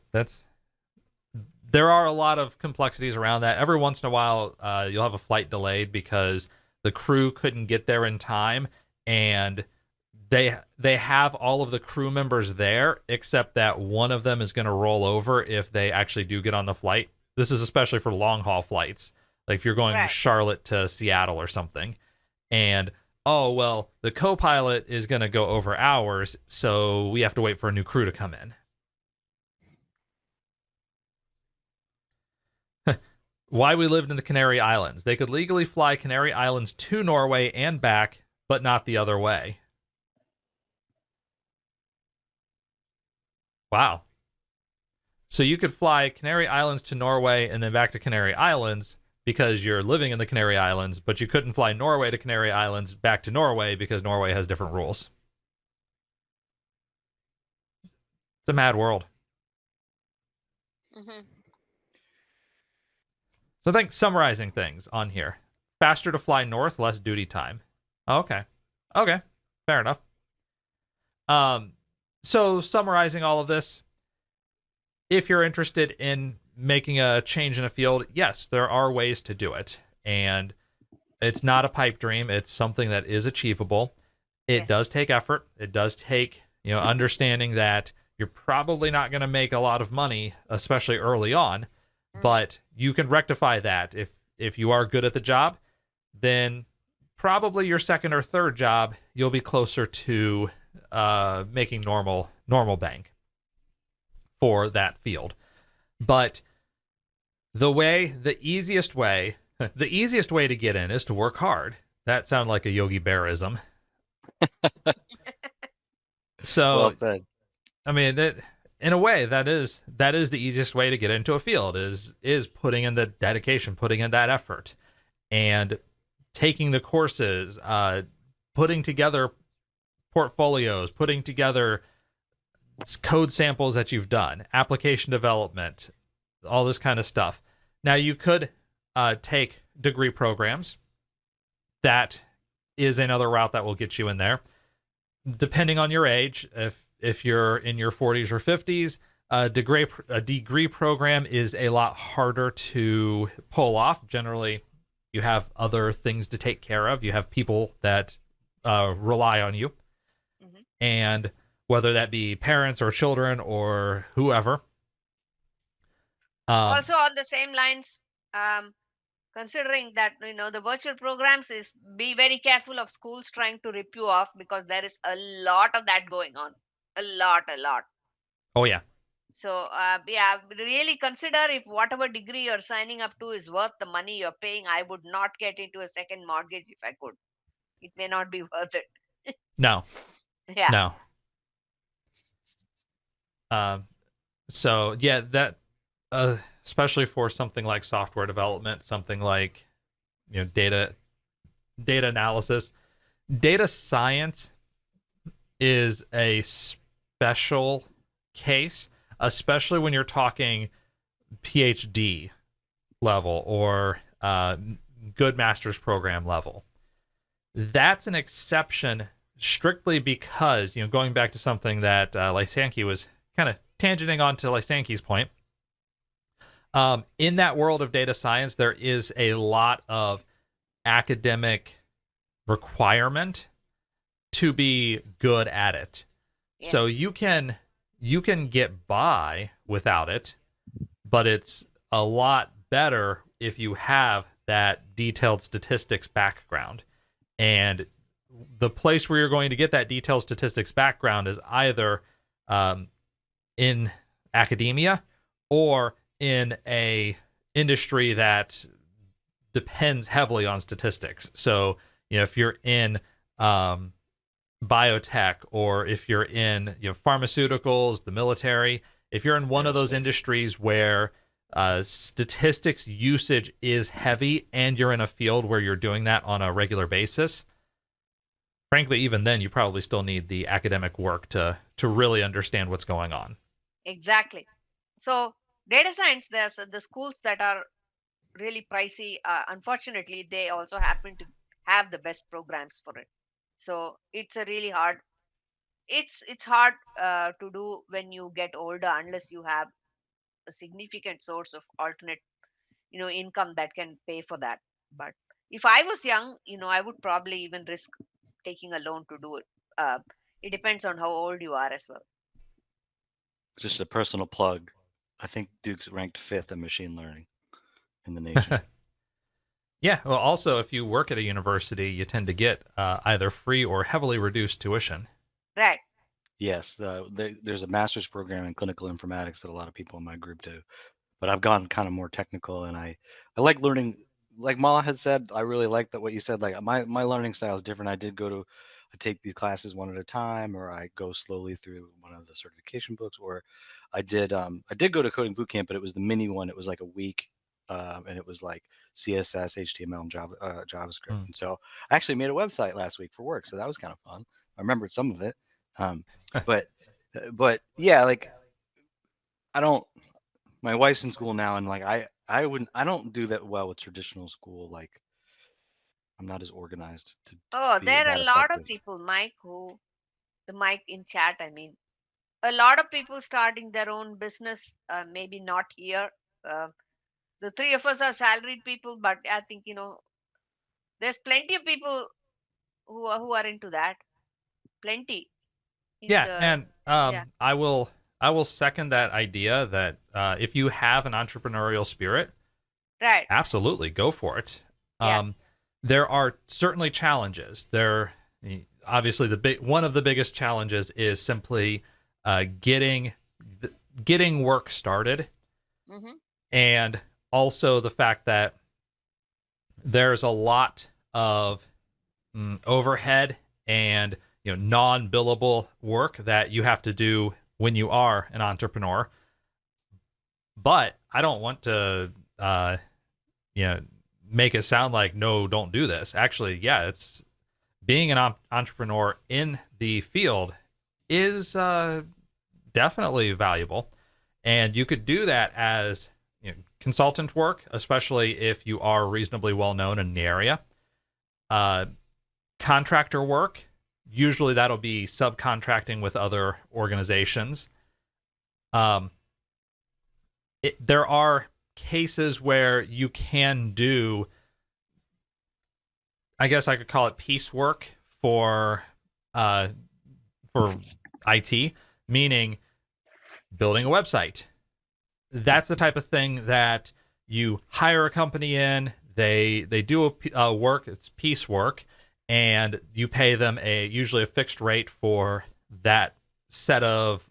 Speaker 1: there are a lot of complexities around that. Every once in a while, you'll have a flight delayed because the crew couldn't get there in time, and they have all of the crew members there, except that one of them is going to roll over if they actually do get on the flight. This is especially for long haul flights, like if you're going
Speaker 3: Right.
Speaker 1: Charlotte to Seattle or something, and oh well, the co-pilot is going to go over hours, so we have to wait for a new crew to come in. Why we lived in the Canary Islands. They could legally fly Canary Islands to Norway and back, but not the other way. Wow. So you could fly Canary Islands to Norway and then back to Canary Islands because you're living in the Canary Islands, but you couldn't fly Norway to Canary Islands back to Norway because Norway has different rules. It's a mad world.
Speaker 3: Hmm.
Speaker 1: So I think summarizing things on here. Faster to fly north, less duty time. Okay. Okay. Fair enough. So summarizing all of this, if you're interested in making a change in a field, yes, there are ways to do it. And it's not a pipe dream. It's something that is achievable. It
Speaker 3: Yes.
Speaker 1: does take effort. It does take, understanding that you're probably not going to make a lot of money, especially early on, but you can rectify that. If you are good at the job, then probably your second or third job, you'll be closer to making normal bank for that field. But the easiest way to get in is to work hard. That sounded like a Yogi Bearism. So,
Speaker 2: Well said.
Speaker 1: I mean, in a way, that is the easiest way to get into a field is putting in the dedication, putting in that effort, and taking the courses, putting together portfolios, putting together code samples that you've done, application development, all this kind of stuff. Now, you could take degree programs. That is another route that will get you in there. Depending on your age, if you're in your 40s or 50s, a degree program is a lot harder to pull off. Generally, you have other things to take care of. You have people that rely on you, and whether that be parents or children or whoever.
Speaker 3: Also, on the same lines, considering that the virtual programs is be very careful of schools trying to rip you off, because there is a lot of that going on, a lot.
Speaker 1: Oh yeah,
Speaker 3: So yeah, really consider if whatever degree you're signing up to is worth the money you're paying. I would not get into a second mortgage if I could. It may not be worth it.
Speaker 1: no,
Speaker 3: Yeah.
Speaker 1: no. So yeah, that especially for something like software development, something like data analysis, data science is a special case, especially when you're talking PhD level or good master's program level. That's an exception strictly because, going back to something that Lysanki was kind of tangenting on to Lysanki's point, in that world of data science, there is a lot of academic requirement to be good at it.
Speaker 3: Yes.
Speaker 1: So you can get by without it, but it's a lot better if you have that detailed statistics background. And the place where you're going to get that detailed statistics background is either in academia or in a industry that depends heavily on statistics. So, if you're in biotech, or if you're in pharmaceuticals, the military, if you're in one of those industries where statistics usage is heavy and you're in a field where you're doing that on a regular basis, frankly, even then, you probably still need the academic work to really understand what's going on.
Speaker 3: Exactly. So data science, there's the schools that are really pricey. Unfortunately, they also happen to have the best programs for it. So it's a really hard. It's hard to do when you get older, unless you have a significant source of alternate, income that can pay for that. But if I was young, I would probably even risk taking a loan to do it. It depends on how old you are as well.
Speaker 2: Just a personal plug. I think Duke's ranked 5th in machine learning in the nation.
Speaker 1: Yeah. Well, also, if you work at a university, you tend to get either free or heavily reduced tuition.
Speaker 3: Right.
Speaker 2: Yes, there's a master's program in clinical informatics that a lot of people in my group do. But I've gone kind of more technical, and I like learning. Like Mala had said, I really like that what you said. Like my learning style is different. I take these classes one at a time, or I go slowly through one of the certification books, or I did go to coding boot camp, but it was the mini one. It was like a week, and it was like CSS, HTML, and JavaScript.
Speaker 1: Mm.
Speaker 2: And so I actually made a website last week for work, so that was kind of fun. I remembered some of it, but yeah, like I don't. My wife's in school now, and like I don't do that well with traditional school. Like I'm not as organized to
Speaker 3: Oh,
Speaker 2: be
Speaker 3: there are
Speaker 2: that
Speaker 3: a lot of
Speaker 2: effective.
Speaker 3: people, Mike, the Mike in chat, I mean, a lot of people starting their own business, maybe not here. Uh, the three of us are salaried people, but I think, there's plenty of people who are into that. Plenty in
Speaker 1: Yeah,
Speaker 3: the,
Speaker 1: and
Speaker 3: yeah,
Speaker 1: I will second that idea that if you have an entrepreneurial spirit,
Speaker 3: right,
Speaker 1: absolutely go for it.
Speaker 3: yeah,
Speaker 1: Um, there are certainly challenges. Obviously one of the biggest challenges is simply getting getting work started,
Speaker 3: hmm,
Speaker 1: and also the fact that there's a lot of overhead and non-billable work that you have to do when you are an entrepreneur. But I don't want to you know make it sound like no, don't do this. Actually, yeah, it's being an entrepreneur in the field is definitely valuable, and you could do that as consultant work, especially if you are reasonably well known in the area. uh, Contractor work, usually that'll be subcontracting with other organizations. um, there are cases where you can do, I guess I could call it piecework uh, for IT, meaning building a website. That's the type of thing that you hire a company in. They do a work. It's piecework, and you pay them usually a fixed rate for that set of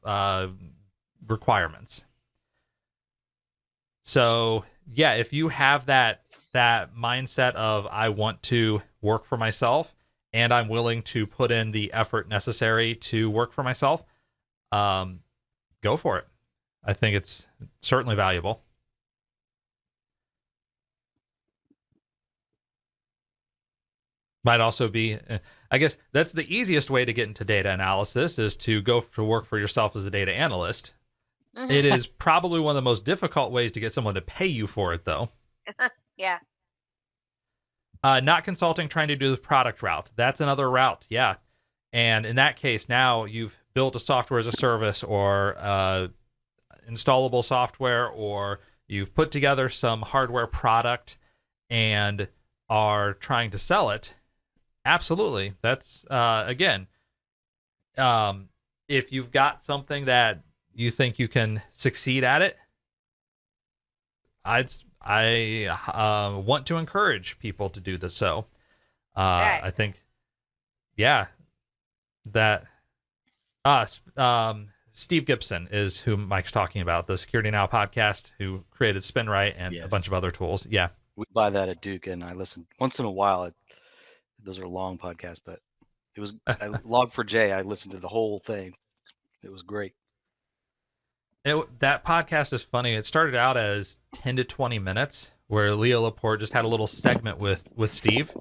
Speaker 1: requirements. So yeah, if you have that mindset of I want to work for myself and I'm willing to put in the effort necessary to work for myself, um, go for it. I think it's certainly valuable. Might also be, I guess that's the easiest way to get into data analysis is to go to work for yourself as a data analyst. It
Speaker 3: hmm,
Speaker 1: is probably one of the most difficult ways to get someone to pay you for it, though.
Speaker 3: yeah,
Speaker 1: Not consulting, trying to do the product route. That's another route, yeah. And in that case, now you've built a software as a service or installable software, or you've put together some hardware product and are trying to sell it. Absolutely. That's, again, if you've got something that you think you can succeed at it, I want to encourage people to do this. So
Speaker 3: right.
Speaker 1: I think, yeah, that uh, Steve Gibson is who Mike's talking about, the Security Now podcast, who created SpinRite and a bunch of
Speaker 2: Yes,
Speaker 1: other tools. Yeah.
Speaker 2: we buy that at Duke, and I listen once in a while. Those are long podcasts, but it was Log4j. I listened to the whole thing. It was great.
Speaker 1: That podcast is funny. It started out as 10 to 20 minutes where Leo Laporte just had a little segment with Steve.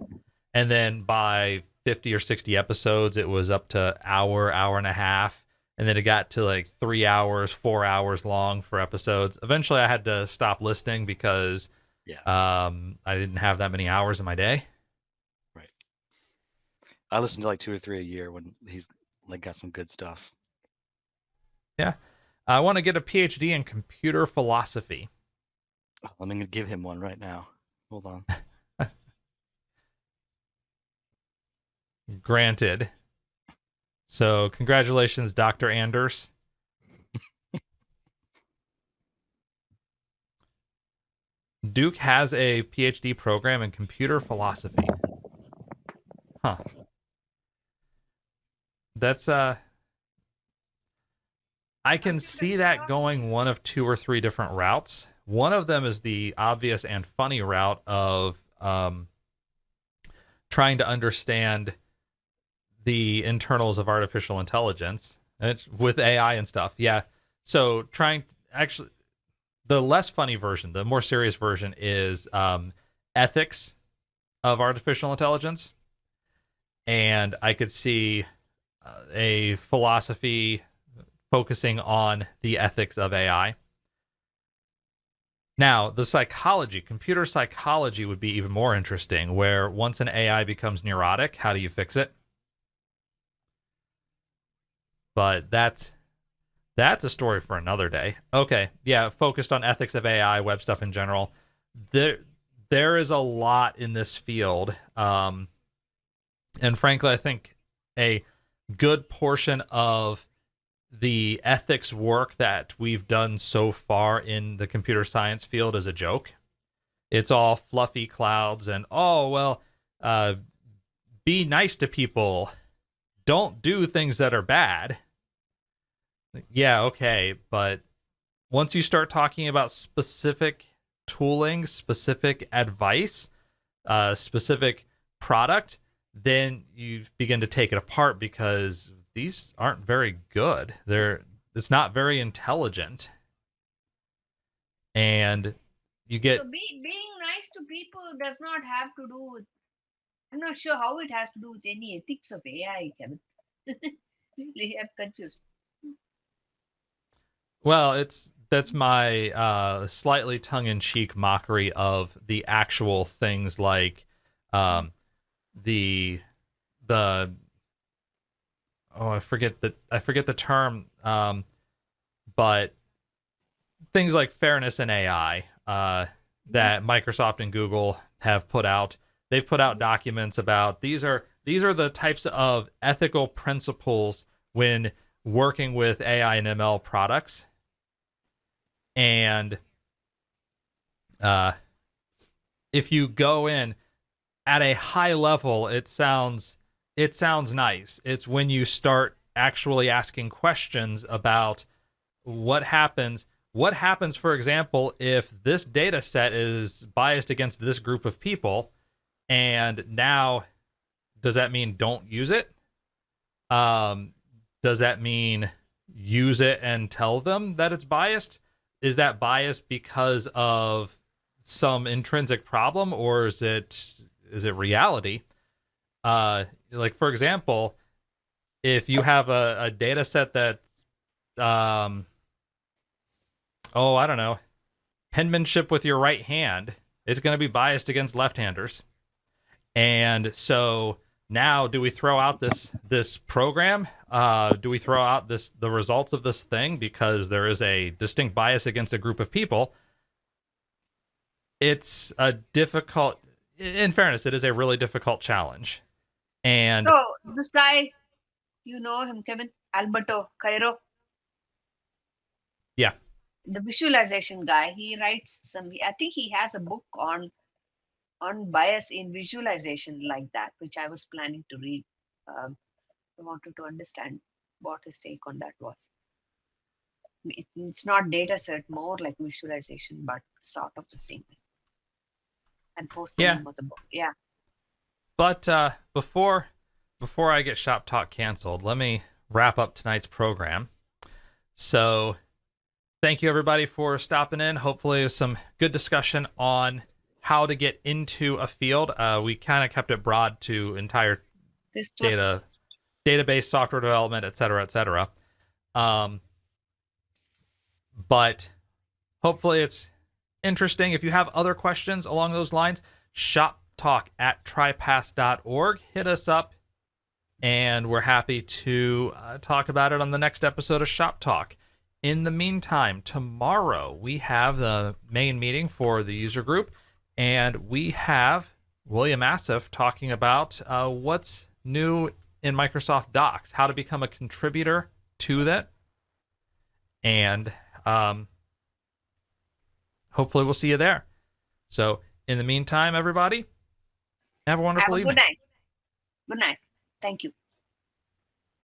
Speaker 1: And then by 50 or 60 episodes, it was up to hour and a half. And then it got to like 3 hours, 4 hours long for episodes. Eventually, I had to stop listening because
Speaker 2: Yeah,
Speaker 1: I didn't have that many hours in my day.
Speaker 2: right. I listen to like 2 or 3 a year when he's like got some good stuff.
Speaker 1: Yeah. I want to get a PhD in computer philosophy.
Speaker 2: I'm going to give him one right now. Hold on.
Speaker 1: Granted. So congratulations, Dr. Anders. Duke has a PhD program in computer philosophy. Huh. That's I can see that going one of 2 or 3 different routes. One of them is the obvious and funny route of trying to understand the internals of artificial intelligence. And it's with AI and stuff. Yeah. So actually, the less funny version, the more serious version is ethics of artificial intelligence. And I could see a philosophy focusing on the ethics of AI. Now, the psychology, computer psychology would be even more interesting, where once an AI becomes neurotic, how do you fix it? But that's a story for another day. Okay, yeah, focused on ethics of AI, web stuff in general. There is a lot in this field, and frankly, I think a good portion of the ethics work that we've done so far in the computer science field is a joke. It's all fluffy clouds and, be nice to people. Don't do things that are bad. Yeah, okay, but once you start talking about specific tooling, specific advice, specific product, then you begin to take it apart because these aren't very good. It's not very intelligent. And you get...
Speaker 3: So being nice to people does not have to do with... I'm not sure how it has to do with any ethics of AI, Kevin. Really, I'm confused.
Speaker 1: Well, that's my slightly tongue-in-cheek mockery of the actual things like the I forget the term, but things like fairness in AI that Microsoft and Google have put out. They've put out documents about these are the types of ethical principles when working with AI and ML products. And if you go in at a high level, it sounds nice. It's when you start actually asking questions about what happens, for example, if this data set is biased against this group of people, and now does that mean don't use it? Does that mean use it and tell them that it's biased? Is that biased because of some intrinsic problem, or is it reality? Like, for example, if you have a data set that, I don't know, penmanship with your right hand, it's going to be biased against left-handers. And so now, do we throw out this program? Do we throw out the results of this thing because there is a distinct bias against a group of people? It's a difficult... In fairness, it is a really difficult challenge. And
Speaker 3: so this guy, you know him, Kevin, Alberto Cairo.
Speaker 1: Yeah.
Speaker 3: The visualization guy, he writes I think he has a book on bias in visualization like that, which I was planning to read. I wanted to understand what his take on that was. It's not data set, more like visualization, but sort of the same thing. And post the name of the book. Yeah.
Speaker 1: But before I get Shop Talk canceled, let me wrap up tonight's program. So thank you, everybody, for stopping in. Hopefully some good discussion on how to get into a field. We kind of kept it broad to entire database, software development, et cetera. But hopefully it's interesting. If you have other questions along those lines, shoptalk@tripass.org. Hit us up, and we're happy to talk about it on the next episode of Shop Talk. In the meantime, tomorrow we have the main meeting for the user group, and we have William Assif talking about what's new in Microsoft Docs, how to become a contributor to that, and hopefully we'll see you there. So in the meantime, everybody, have a wonderful
Speaker 3: Have a
Speaker 1: evening.
Speaker 3: good night. Good night. Thank you.